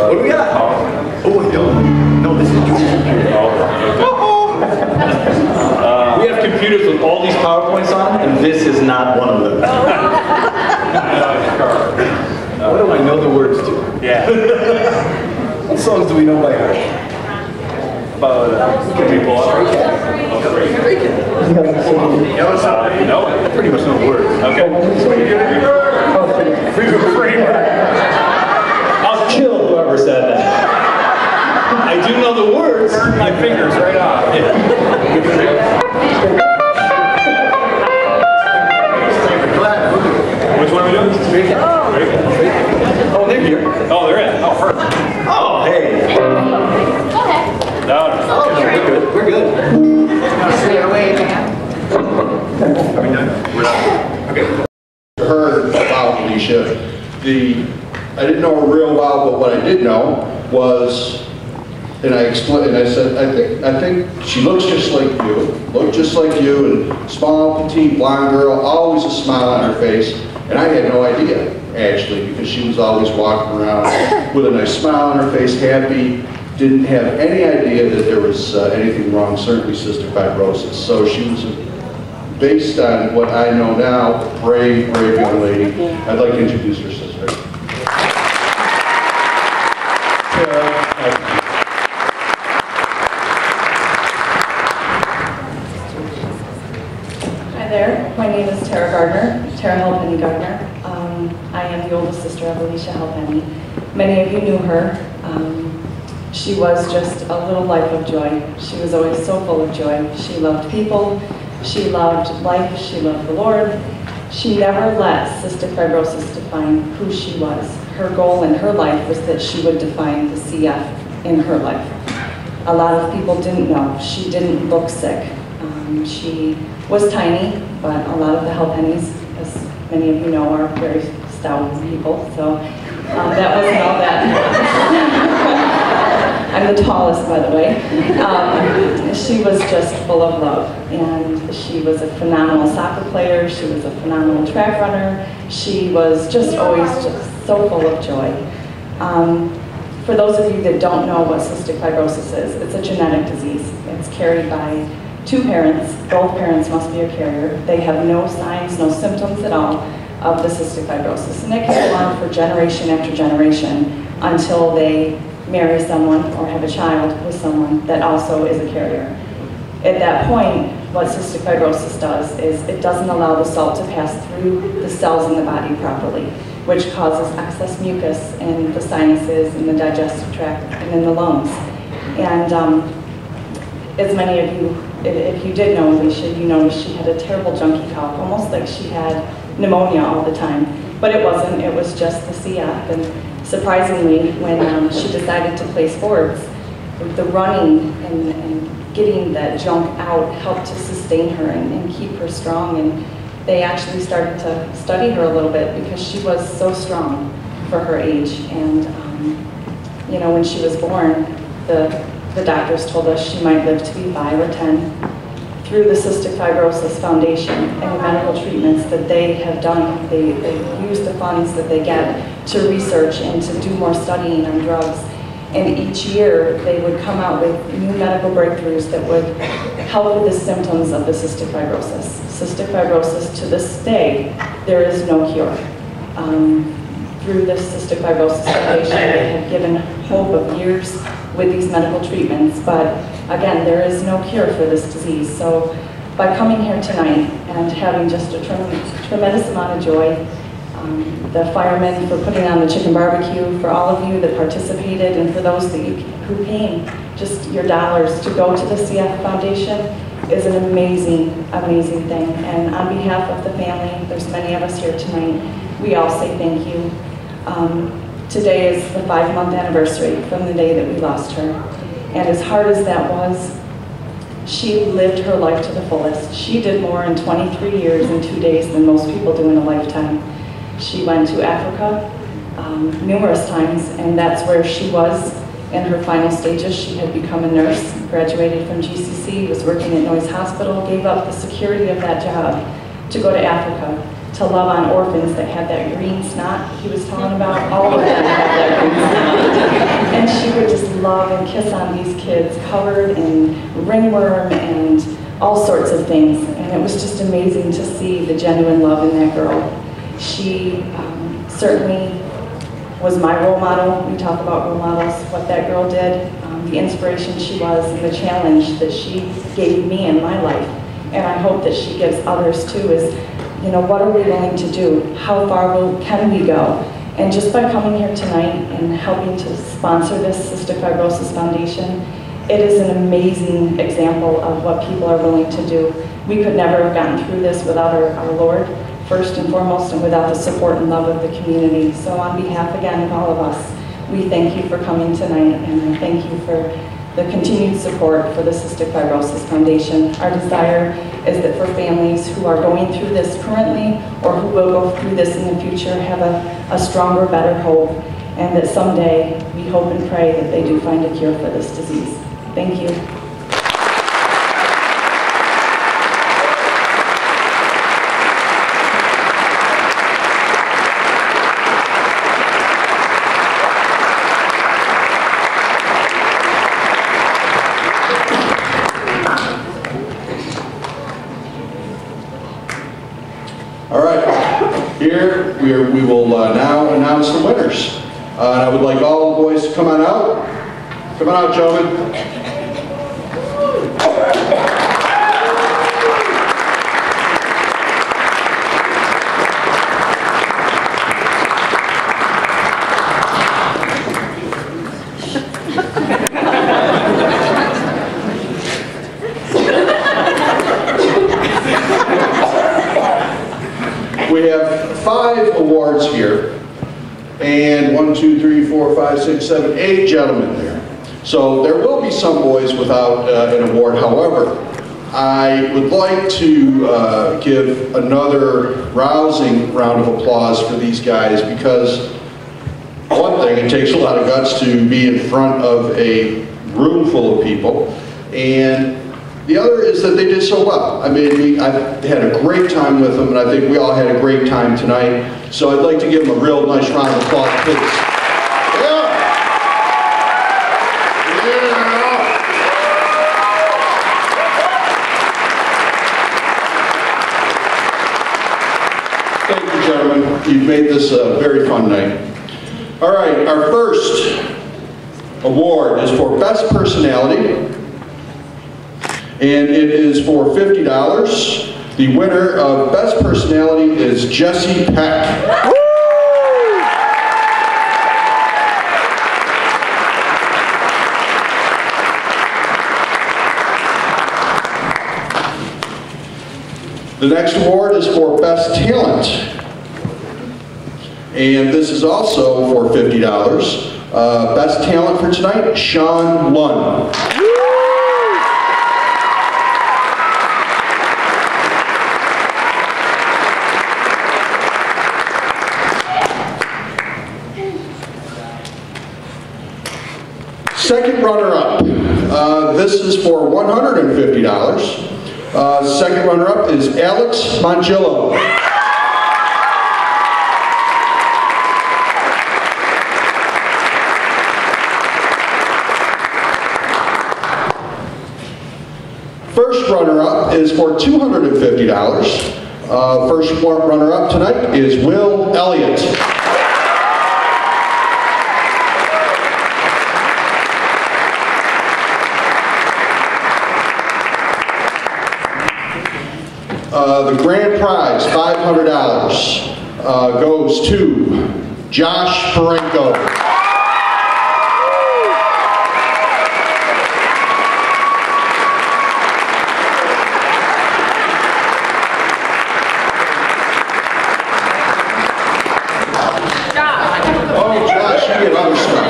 What do we got? Oh, we don't. No, this is Julie's computer. We have computers with all these PowerPoints on, and this is not one of them. What do I know the words to? Yeah. What songs do we know by heart? About can we pull up? No, I pretty much know the words. Okay. I'll kill whoever said that. I do know the words. Turn my fingers right off. Which one are we doing? Oh, they're here. Oh, they're in. Oh, perfect. Oh, hey. Go ahead. No, we're good. We're good. Stay away, man. Are we done? We're done. Okay. Heard about Alicia. I didn't know her real well, but what I did know was, and I explained, and I said, I think she looks just like you, and small, petite, blonde girl, always a smile on her face. And I had no idea, actually, because she was always walking around with a nice smile on her face, happy, didn't have any idea that there was anything wrong, certainly cystic fibrosis. So she was, based on what I know now, a brave, brave young lady. I'd like to introduce her sister. Hi there, my name is Tara Gardner, Tara Halpenny Gardner. I am the oldest sister of Alicia Halpenny. Many of you knew her. She was just a little life of joy. She was always so full of joy. She loved people, she loved life, she loved the Lord. She never let cystic fibrosis define who she was. Her goal in her life was that she would define the CF in her life. A lot of people didn't know. She didn't look sick. She was tiny, but a lot of the Halpennies, as many of you know, are very stout people, so that wasn't all that. I'm the tallest, by the way. She was just full of love, and she was a phenomenal soccer player. She was a phenomenal track runner. She was just always just so full of joy. For those of you that don't know what cystic fibrosis is, it's a genetic disease. It's carried by two parents. Both parents must be a carrier. They have no signs, no symptoms at all of the cystic fibrosis. And it can go on for generation after generation until they marry someone or have a child with someone that also is a carrier. At that point, what cystic fibrosis does is it doesn't allow the salt to pass through the cells in the body properly, which causes excess mucus in the sinuses, in the digestive tract, and in the lungs. And as many of you, if you did know Alicia, you noticed she had a terrible junkie cough, almost like she had pneumonia all the time. But it wasn't, it was just the CF. And surprisingly, when she decided to play sports, the running and getting that junk out helped to sustain her and keep her strong. And they actually started to study her a little bit because she was so strong for her age. And you know, when she was born, the doctors told us she might live to be 5 or 10. Through the Cystic Fibrosis Foundation and the medical treatments that they have done, they use the funds that they get to research and to do more studying on drugs. And each year, they would come out with new medical breakthroughs that would help with the symptoms of the cystic fibrosis. Cystic fibrosis, to this day, there is no cure. Through the Cystic Fibrosis Foundation, they have given hope of years with these medical treatments, but again, there is no cure for this disease. So by coming here tonight and having just a tremendous amount of joy, the firemen for putting on the chicken barbecue, for all of you that participated, and for those that who came, just your dollars to go to the CF Foundation is an amazing, amazing thing. And on behalf of the family, there's many of us here tonight, we all say thank you. Today is the 5-month anniversary from the day that we lost her. And as hard as that was, she lived her life to the fullest. She did more in 23 years and 2 days than most people do in a lifetime. She went to Africa numerous times, and that's where she was in her final stages. She had become a nurse, graduated from GCC, was working at Noyes Hospital, gave up the security of that job to go to Africa. to love on orphans that had that green snot he was talking about. All of them had that green snot. And she would just love and kiss on these kids covered in ringworm and all sorts of things. And it was just amazing to see the genuine love in that girl. She certainly was my role model. We talk about role models, what that girl did, the inspiration she was, and the challenge that she gave me in my life. And I hope that she gives others too, is, you know, what are we willing to do? How far can we go? And just by coming here tonight and helping to sponsor this Cystic Fibrosis Foundation, it is an amazing example of what people are willing to do. We could never have gotten through this without our Lord, first and foremost, and without the support and love of the community. So on behalf again of all of us, we thank you for coming tonight, and I thank you for the continued support for the Cystic Fibrosis Foundation. Our desire is that for families who are going through this currently or who will go through this in the future have a stronger, better hope, and that someday we hope and pray that they do find a cure for this disease. Thank you. All right, here we will now announce the winners. And I would like all the boys to come on out. Come on out, gentlemen. We have 5 awards here, and 1, 2, 3, 4, 5, 6, 7, 8 gentlemen there. So there will be some boys without an award. However, I would like to give another rousing round of applause for these guys, because one thing, it takes a lot of guts to be in front of a room full of people, and the other is that they did so well. I mean, I had a great time with them, and I think we all had a great time tonight. So I'd like to give them a real nice round of applause, please. Yeah. Thank you, gentlemen. You've made this a very fun night. All right, our first award is for Best Personality, and it is for $50. The winner of Best Personality is Jesse Peck. The next award is for Best Talent, and this is also for $50. Best Talent for tonight, Sean Lund. Second runner-up, this is for $150. Second runner-up is Alex Mangillo. First runner-up is for $250. First runner-up tonight is Will Elliott. The grand prize, $500, goes to Josh Barenko. Oh, Josh, you get other stuff.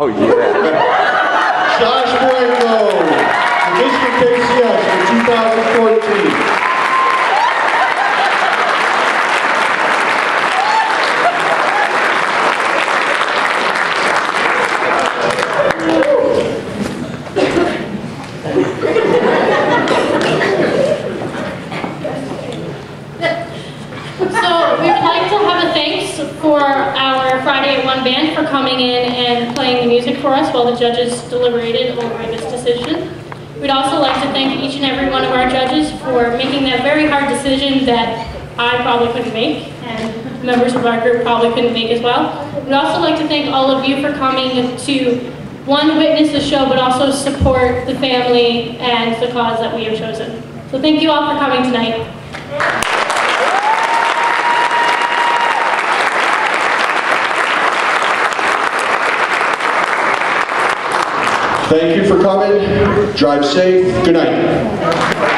Oh, yeah. Josh Barenko. Mr. KCS for 2014. for us while the judges deliberated over this decision. We'd also like to thank each and every one of our judges for making that very hard decision that I probably couldn't make, and members of our group probably couldn't make as well. We'd also like to thank all of you for coming to, one, witness the show, but also support the family and the cause that we have chosen. So thank you all for coming tonight. Thank you for coming. Drive safe. Good night.